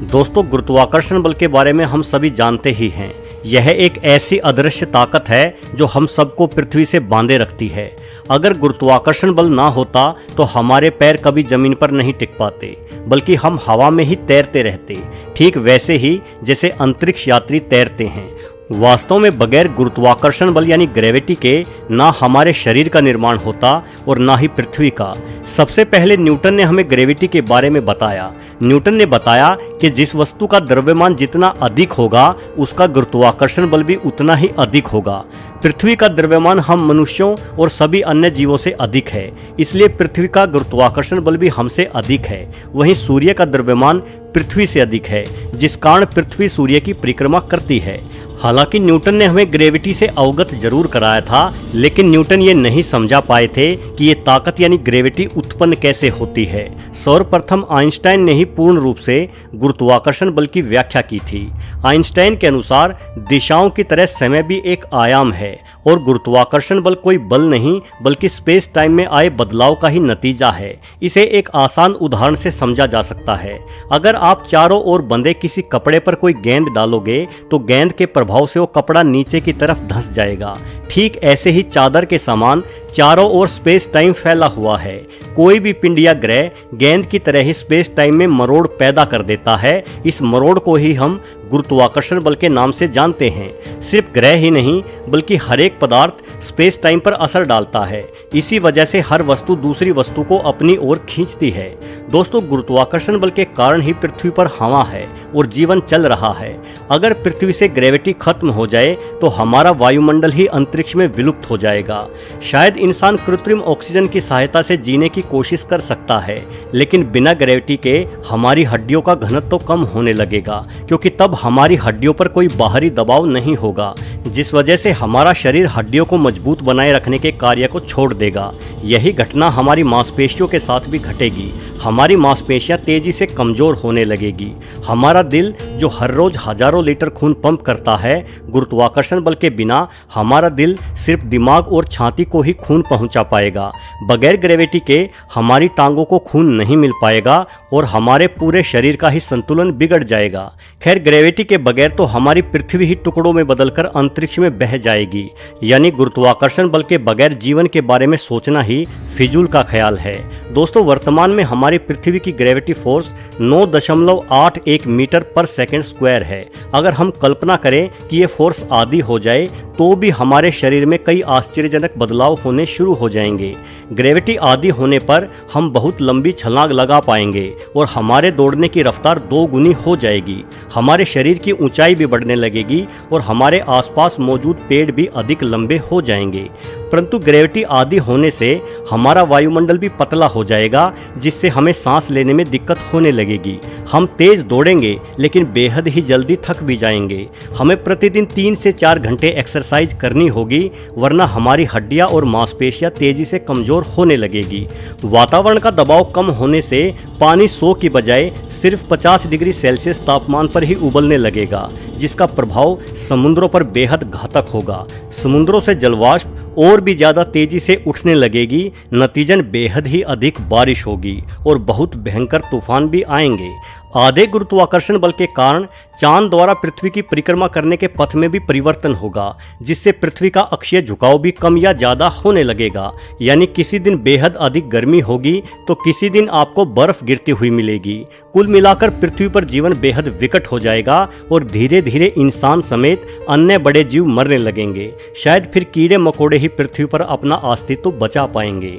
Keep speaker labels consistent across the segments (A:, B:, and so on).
A: दोस्तों, गुरुत्वाकर्षण बल के बारे में हम सभी जानते ही हैं। यह एक ऐसी अदृश्य ताकत है जो हम सबको पृथ्वी से बांधे रखती है। अगर गुरुत्वाकर्षण बल ना होता तो हमारे पैर कभी जमीन पर नहीं टिक पाते, बल्कि हम हवा में ही तैरते रहते, ठीक वैसे ही जैसे अंतरिक्ष यात्री तैरते हैं। वास्तव में बगैर गुरुत्वाकर्षण बल यानी ग्रेविटी के ना हमारे शरीर का निर्माण होता और ना ही पृथ्वी का। सबसे पहले न्यूटन ने हमें ग्रेविटी के बारे में बताया। न्यूटन ने बताया कि जिस वस्तु का द्रव्यमान जितना अधिक होगा उसका गुरुत्वाकर्षण बल भी उतना ही अधिक होगा। पृथ्वी का द्रव्यमान हम मनुष्यों और सभी अन्य जीवों से अधिक है, इसलिए पृथ्वी का गुरुत्वाकर्षण बल भी हमसे अधिक है। वहीं सूर्य का द्रव्यमान पृथ्वी से अधिक है, जिस कारण पृथ्वी सूर्य की परिक्रमा करती है। हालांकि न्यूटन ने हमें ग्रेविटी से अवगत जरूर कराया था, लेकिन न्यूटन ये नहीं समझा पाए थे कि ये ताकत यानी ग्रेविटी उत्पन्न कैसे होती है। सर्वप्रथम आइंस्टाइन ने ही पूर्ण रूप से गुरुत्वाकर्षण बल की व्याख्या की थी। आइंस्टाइन के अनुसार दिशाओं की तरह समय भी एक आयाम है और गुरुत्वाकर्षण बल कोई बल नहीं बल्कि स्पेस टाइम में आए बदलाव का ही नतीजा है। इसे एक आसान उदाहरण से समझा जा सकता है। अगर आप चारों ओर बंधे किसी कपड़े पर कोई गेंद डालोगे तो गेंद के प्रभाव से वो कपड़ा नीचे की तरफ धंस जाएगा। ठीक ऐसे ही चादर के समान चारों ओर स्पेस टाइम फैला हुआ है। कोई भी पिंड या ग्रह गेंद की तरह ही स्पेस टाइम में मरोड़ पैदा कर देता है। इस मरोड़ को ही हम गुरुत्वाकर्षण बल के नाम से जानते हैं। सिर्फ ग्रह ही नहीं बल्कि हर एक पदार्थ स्पेस टाइम पर असर डालता है। इसी वजह से हर वस्तु दूसरी वस्तु को अपनी ओर खींचती है। दोस्तों, गुरुत्वाकर्षण बल के कारण ही पृथ्वी पर हवा है और जीवन चल रहा है। अगर पृथ्वी से ग्रेविटी खत्म हो जाए तो हमारा वायुमंडल ही अंतरिक्ष में विलुप्त हो जाएगा। शायद इंसान कृत्रिम ऑक्सीजन की सहायता से जीने की कोशिश कर सकता है, लेकिन बिना ग्रेविटी के हमारी हड्डियों का घनत्व तो कम होने लगेगा, क्योंकि तब हमारी हड्डियों पर कोई बाहरी दबाव नहीं होगा, जिस वजह से हमारा शरीर हड्डियों को मजबूत बनाए रखने के कार्य को छोड़ देगा। यही घटना हमारी मांसपेशियों के साथ भी घटेगी। हमारी मांसपेशियां तेजी से कमजोर होने लगेगी। हमारा दिल जो हर रोज हजारों लीटर खून पंप करता है, गुरुत्वाकर्षण बल के बिना हमारा दिल सिर्फ दिमाग और छाती को ही खून पहुंचा पाएगा। बगैर ग्रेविटी के हमारी टांगों को खून नहीं मिल पाएगा और हमारे पूरे शरीर का ही संतुलन बिगड़ जाएगा। खैर, ग्रेविटी के बगैर तो हमारी पृथ्वी ही टुकड़ों में बदलकर अंतरिक्ष में बह जाएगी। यानी गुरुत्वाकर्षण बल के बगैर जीवन के बारे में सोचना ही फिजूल का ख्याल है। दोस्तों, वर्तमान में हमारी पृथ्वी की ग्रेविटी फोर्स 9.81 मीटर पर सेकंड स्क्वायर है। अगर हम कल्पना करें कि ये फोर्स आधी हो जाए तो भी हमारे शरीर में कई आश्चर्यजनक बदलाव होने शुरू हो जाएंगे। ग्रेविटी आधी होने पर हम बहुत लंबी छलांग लगा पाएंगे और हमारे दौड़ने की रफ्तार 2 गुनी हो जाएगी। हमारे शरीर की ऊंचाई भी बढ़ने लगेगी और हमारे आसपास मौजूद पेड़ भी अधिक लंबे हो जाएंगे। परंतु ग्रेविटी आधी होने से हमारा वायुमंडल भी पतला हो जाएगा, जिससे हमें सांस लेने में दिक्कत होने लगेगी। हम तेज दौड़ेंगे लेकिन बेहद ही जल्दी थक भी जाएंगे। हमें प्रतिदिन 3 से 4 घंटे एक्सरसाइज करनी होगी, वरना हमारी हड्डियां और मांसपेशियां तेजी से कमजोर होने लगेगी। वातावरण का दबाव कम होने से पानी 100 की बजाय सिर्फ 50 डिग्री सेल्सियस तापमान पर ही उबलने लगेगा, जिसका प्रभाव समुद्रों पर बेहद घातक होगा। समुद्रों से जलवाष्प और भी ज्यादा तेजी से उठने लगेगी। नतीजन बेहद ही अधिक बारिश होगी और बहुत भयंकर तूफान भी आएंगे। आधे गुरुत्वाकर्षण बल के कारण चांद द्वारा पृथ्वी की परिक्रमा करने के पथ में भी परिवर्तन होगा, जिससे पृथ्वी का अक्षीय झुकाव भी कम या ज्यादा होने लगेगा। यानी किसी दिन बेहद अधिक गर्मी होगी तो किसी दिन आपको बर्फ गिरती हुई मिलेगी। कुल मिलाकर पृथ्वी पर जीवन बेहद विकट हो जाएगा और धीरे धीरे इंसान समेत अन्य बड़े जीव मरने लगेंगे। शायद फिर कीड़े मकोड़े ही पृथ्वी पर अपना अस्तित्व बचा पाएंगे।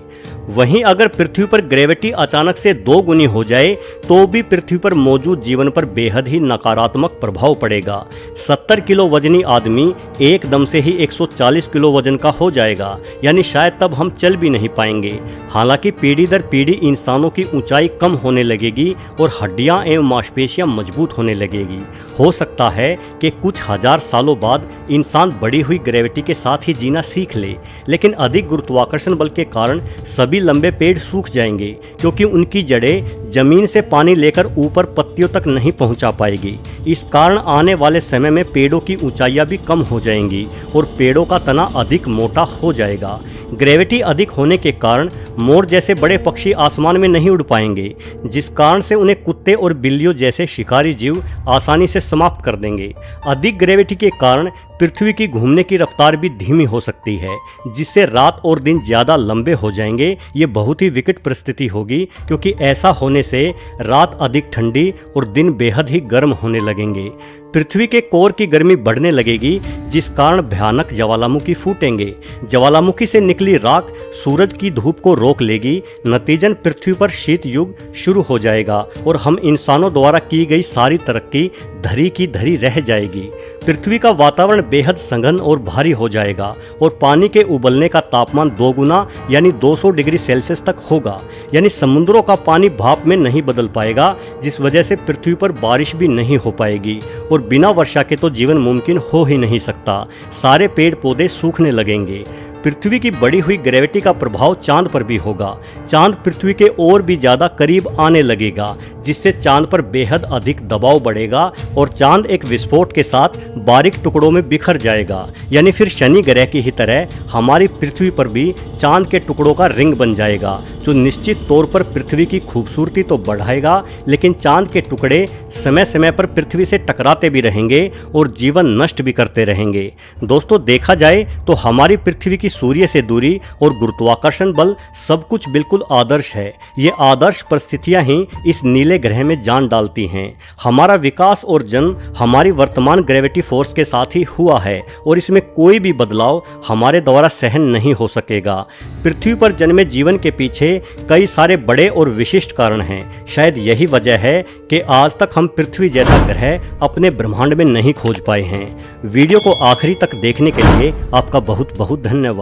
A: वहीं अगर पृथ्वी पर ग्रेविटी अचानक से 2 गुनी हो जाए तो भी पृथ्वी पर मौजूद जीवन पर बेहद ही नकारात्मक प्रभाव पड़ेगा। 70 किलो वजनी आदमी एकदम से ही 140 किलो वजन का हो जाएगा, यानी शायद तब हम चल भी नहीं पाएंगे। हालांकि पीढ़ी दर पीढ़ी इंसानों की ऊंचाई कम होने लगेगी और हड्डियां एवं मांसपेशियां मजबूत होने लगेगी। हो सकता है कि कुछ हजार सालों बाद इंसान बढ़ी हुई ग्रेविटी के साथ ही जीना सीख ले, लेकिन अधिक गुरुत्वाकर्षण बल के कारण सभी लंबे पेड़ सूख जाएंगे, क्योंकि उनकी जड़ें जमीन से पानी लेकर ऊपर पत्तियों तक नहीं पहुंचा पाएगी। इस कारण आने वाले समय में पेड़ों की ऊंचाइयां भी कम हो जाएंगी और पेड़ों का तना अधिक मोटा हो जाएगा। ग्रेविटी अधिक होने के कारण मोर जैसे बड़े पक्षी आसमान में नहीं उड़ पाएंगे, जिस कारण से उन्हें कुत्ते और बिल्लियों जैसे शिकारी जीव आसानी से समाप्त कर देंगे। अधिक ग्रेविटी के कारण पृथ्वी की घूमने की रफ्तार भी धीमी हो सकती है, जिससे रात और दिन ज़्यादा लंबे हो जाएंगे। ये बहुत ही विकट परिस्थिति होगी, क्योंकि ऐसा होने से रात अधिक ठंडी और दिन बेहद ही गर्म होने लगेंगे। पृथ्वी के कोर की गर्मी बढ़ने लगेगी, जिस कारण भयानक ज्वालामुखी फूटेंगे। ज्वालामुखी से निकली राख सूरज की धूप को रोक लेगी। नतीजन पृथ्वी पर शीत युग शुरू हो जाएगा और हम इंसानों द्वारा की गई सारी तरक्की धरी की धरी रह जाएगी। पृथ्वी का वातावरण बेहद सघन और भारी हो जाएगा और पानी के उबलने का तापमान 2 गुना यानी 200 डिग्री सेल्सियस तक होगा। यानी समुद्रों का पानी भाप में नहीं बदल पाएगा, जिस वजह से पृथ्वी पर बारिश भी नहीं हो पाएगी और बिना वर्षा के तो जीवन मुमकिन हो ही नहीं सकता। सारे पेड़ पौधे सूखने लगेंगे। पृथ्वी की बढ़ी हुई ग्रेविटी का प्रभाव चांद पर भी होगा। चांद पृथ्वी के और भी ज्यादा करीब आने लगेगा, जिससे चांद पर बेहद अधिक दबाव बढ़ेगा और चांद एक विस्फोट के साथ बारीक टुकड़ों में बिखर जाएगा। यानी फिर शनि ग्रह की ही तरह हमारी पृथ्वी पर भी चांद के टुकड़ों का रिंग बन जाएगा, जो निश्चित तौर पर पृथ्वी की खूबसूरती तो बढ़ाएगा, लेकिन चांद के टुकड़े समय समय पर पृथ्वी से टकराते भी रहेंगे और जीवन नष्ट भी करते रहेंगे। दोस्तों, देखा जाए तो हमारी पृथ्वी की सूर्य से दूरी और गुरुत्वाकर्षण बल सब कुछ बिल्कुल आदर्श है। ये आदर्श परिस्थितियां ही इस नीले ग्रह में जान डालती हैं। हमारा विकास और जन्म हमारी वर्तमान ग्रेविटी फोर्स के साथ ही हुआ है और इसमें कोई भी बदलाव हमारे द्वारा सहन नहीं हो सकेगा। पृथ्वी पर जन्मे जीवन के पीछे कई सारे बड़े और विशिष्ट कारण हैं। शायद यही वजह है कि आज तक हम पृथ्वी जैसा ग्रह अपने ब्रह्मांड में नहीं खोज पाए हैं। वीडियो को आखिरी तक देखने के लिए आपका बहुत बहुत धन्यवाद।